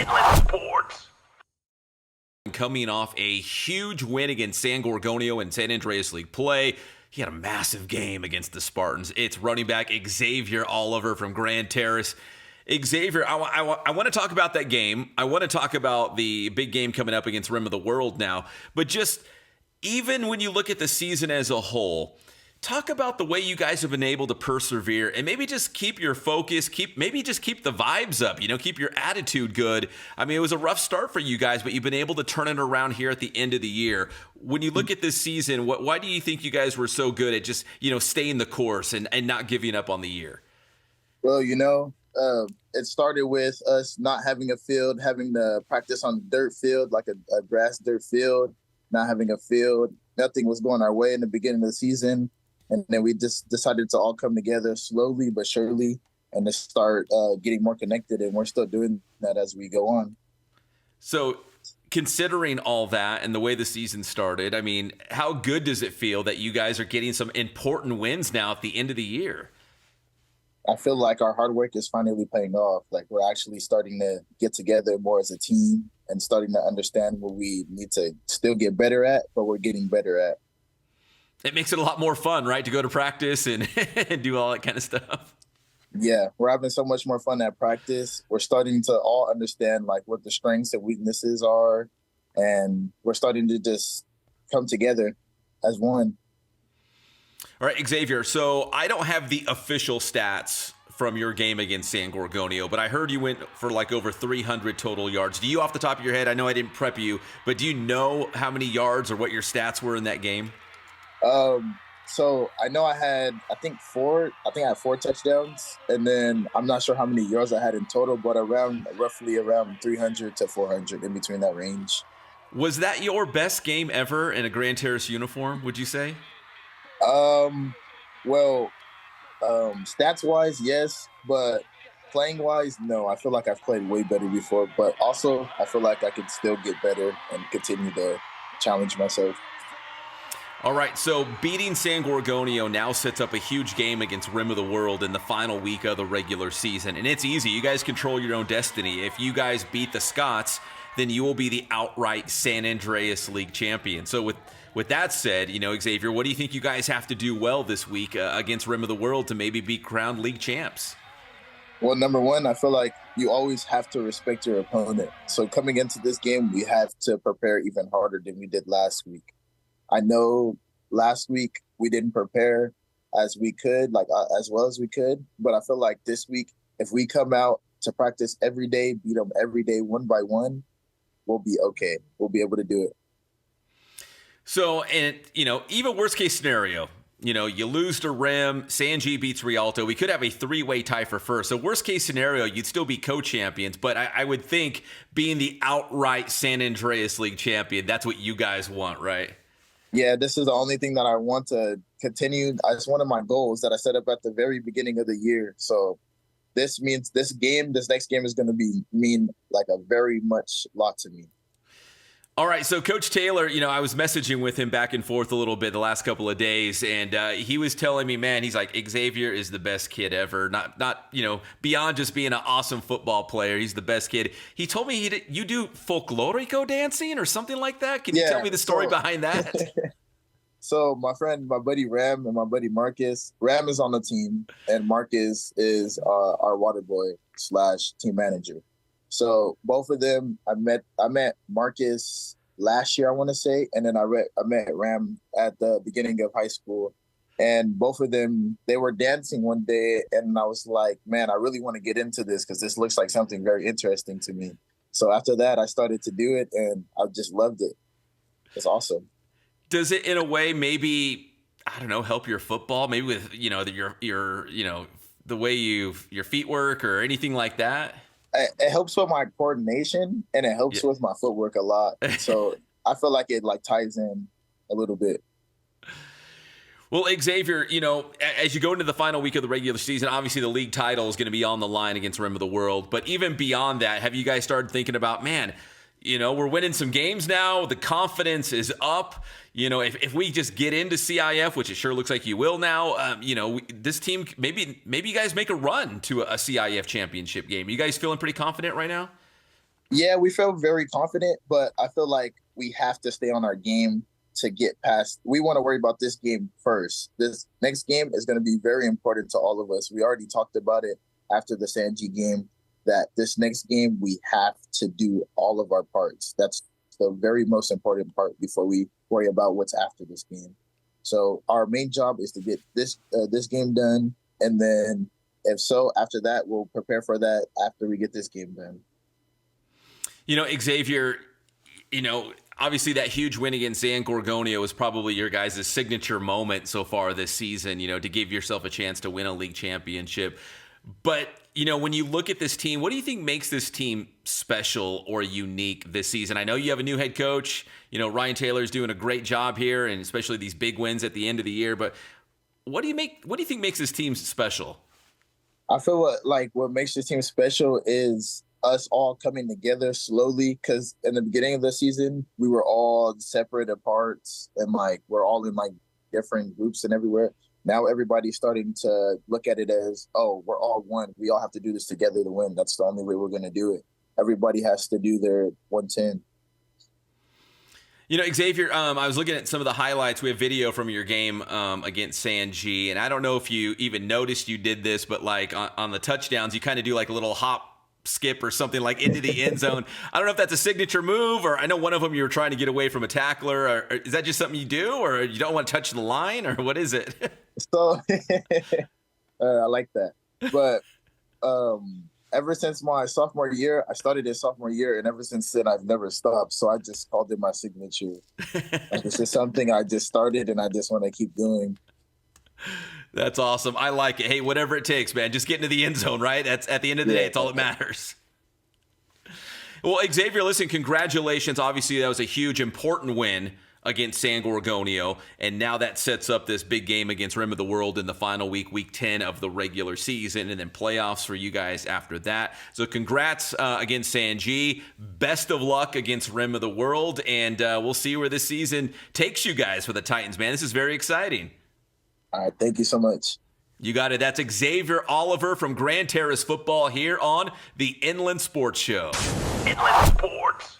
Midland Sports. Coming off a huge win against San Gorgonio in San Andreas League play. He had a massive game against the Spartans. It's running back Exzavior Oliver from Grand Terrace. Exzavior, I want to talk about that game. I want to talk about the big game coming up against Rim of the World now. But just even when you look at the season as a whole, talk about the way you guys have been able to persevere and maybe just keep your focus, keep the vibes up, keep your attitude good. I mean, it was a rough start for you guys, but you've been able to turn it around here at the end of the year. When you look at this season, why do you think you guys were so good at just, staying the course and not giving up on the year? Well, it started with us not having a field, having to practice on a dirt field, like a grass dirt field, not having a field. Nothing was going our way in the beginning of the season. And then we just decided to all come together slowly but surely and to start getting more connected. And we're still doing that as we go on. So considering all that and the way the season started, I mean, how good does it feel that you guys are getting some important wins now at the end of the year? I feel like our hard work is finally paying off. Like we're actually starting to get together more as a team and starting to understand what we need to still get better at, but we're getting better at. It makes it a lot more fun, right? To go to practice and do all that kind of stuff. Yeah, we're having so much more fun at practice. We're starting to all understand like what the strengths and weaknesses are. And we're starting to just come together as one. All right, Exzavior, so I don't have the official stats from your game against San Gorgonio, but I heard you went for like over 300 total yards. Do you, off the top of your head, I know I didn't prep you, but do you know how many yards or what your stats were in that game? So I know I had I had 4 touchdowns, and then I'm not sure how many yards I had in total, but roughly around 300 to 400, in between that range. Was that your best game ever in a Grand Terrace uniform, would you say? Stats wise, yes, but playing wise, no. I feel like I've played way better before, but also I feel like I could still get better and continue to challenge myself. All right, so beating San Gorgonio now sets up a huge game against Rim of the World in the final week of the regular season. And it's easy. You guys control your own destiny. If you guys beat the Scots, then you will be the outright San Andreas League champion. So with that said, Exzavior, what do you think you guys have to do well this week against Rim of the World to maybe be crowned league champs? Well, number one, I feel like you always have to respect your opponent. So coming into this game, we have to prepare even harder than we did last week. I know last week we didn't prepare as we could, as well as we could. But I feel like this week, if we come out to practice every day, beat them every day, one by one, we'll be okay. We'll be able to do it. So, and even worst case scenario, you lose to Rim, San G beats Rialto. We could have a 3-way tie for first. So worst case scenario, you'd still be co-champions. But I would think being the outright San Andreas League champion, that's what you guys want, right? Yeah, this is the only thing that I want to continue. It's one of my goals that I set up at the very beginning of the year. So this means this next game is going to mean like a very much lot to me. All right, so Coach Taylor, I was messaging with him back and forth a little bit the last couple of days, and he was telling me, man, he's like, Exzavior is the best kid ever. Not beyond just being an awesome football player, he's the best kid. He told me you do folklorico dancing or something like that. Can you tell me the story behind that? So my buddy Ram and my buddy Marcus, Ram is on the team, and Marcus is our water boy / team manager. So both of them, I met Marcus last year, I want to say, and then I met Ram at the beginning of high school. And both of them, they were dancing one day, and I was like, man, I really want to get into this because this looks like something very interesting to me. So after that, I started to do it, and I just loved it. It's awesome. Does it, in a way, maybe, I don't know, help your football? Maybe with your the way your feet work or anything like that? It helps with my coordination, and it helps with my footwork a lot. So I feel like it ties in a little bit. Well, Exzavior, as you go into the final week of the regular season, obviously the league title is going to be on the line against Rim of the World. But even beyond that, have you guys started thinking about, man, we're winning some games now. The confidence is up. If we just get into CIF, which it sure looks like you will now, this team, maybe you guys make a run to a CIF championship game. You guys feeling pretty confident right now? Yeah, we felt very confident, but I feel like we have to stay on our game to get past. We want to worry about this game first. This next game is going to be very important to all of us. We already talked about it after the Sanji game that this next game we have to do all of our parts. That's the very most important part before we worry about what's after this game. So our main job is to get this game done, and then if so, after that we'll prepare for that after we get this game done. Exzavior, obviously that huge win against San Gorgonio was probably your guys' signature moment so far this season, to give yourself a chance to win a league championship. But, when you look at this team, what do you think makes this team special or unique this season? I know you have a new head coach. Ryan Taylor's doing a great job here, and especially these big wins at the end of the year. But what do you think makes this team special? I feel like what makes this team special is us all coming together slowly, because in the beginning of the season we were all separate parts and like we're all in like different groups and everywhere. Now everybody's starting to look at it as, oh, we're all one. We all have to do this together to win. That's the only way we're going to do it. Everybody has to do their 110. Exzavior, I was looking at some of the highlights. We have video from your game against Sanji, and I don't know if you even noticed you did this, but like on the touchdowns, you kind of do like a little hop, skip or something like into the end zone. I don't know if that's a signature move, or I know one of them you were trying to get away from a tackler. Or is that just something you do, or you don't want to touch the line, or what is it? So I like that. But ever since my sophomore year, I started in sophomore year, and ever since then, I've never stopped. So I just called it my signature. Like, it's just something I just started, and I just want to keep doing. That's awesome. I like it. Hey, whatever it takes, man. Just get into the end zone, right? That's at the end of the day, it's all that matters. Well, Exzavior, listen, congratulations. Obviously, that was a huge, important win against San Gorgonio, and now that sets up this big game against Rim of the World in the final week 10 of the regular season, and then playoffs for you guys after that. So congrats against Sanji. Best of luck against Rim of the World, and we'll see where this season takes you guys for the Titans, man. This is very exciting. All right, thank you so much. You got it. That's Exzavior Oliver from Grand Terrace Football here on the Inland Sports Show. Inland Sports.